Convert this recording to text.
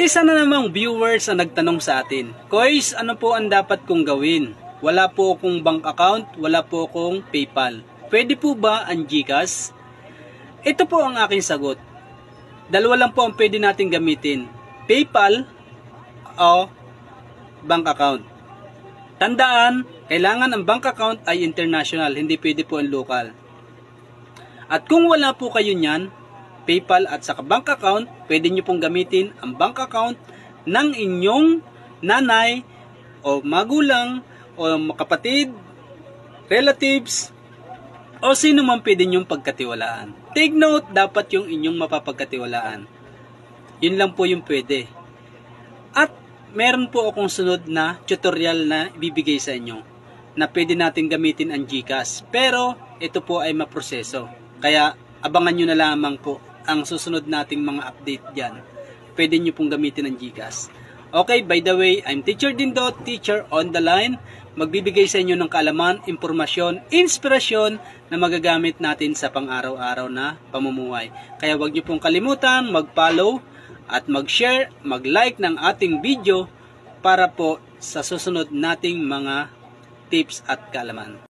Isa na namang viewers ang nagtanong sa atin, Kois, ano po ang dapat kong gawin? Wala po akong bank account, wala po akong PayPal. Pwede po ba ang GCash? Ito po ang aking sagot. Dalawa lang po ang pwede natin gamitin, PayPal o bank account. Tandaan, kailangan ang bank account ay international, hindi pwede po ang local. At kung wala po kayo niyan, PayPal at saka bank account, pwede nyo pong gamitin ang bank account ng inyong nanay o magulang o kapatid, relatives, o sino man pwede nyong pagkatiwalaan. Take note, dapat yung inyong mapapagkatiwalaan. Yun lang po yung pwede. At meron po akong sunod na tutorial na ibibigay sa inyo na pwede natin gamitin ang GCash. Pero ito po ay maproseso. Kaya abangan nyo na lamang po ang susunod nating mga update dyan. Pwede nyo pong gamitin ang GCash. Okay, by the way, I'm Teacher Dindot, teacher on the line. Magbibigay sa inyo ng kaalaman, impormasyon, inspirasyon na magagamit natin sa pang-araw-araw na pamumuhay. Kaya huwag nyo pong kalimutan mag-follow at mag-share, mag-like ng ating video para po sa susunod nating mga tips at kaalaman.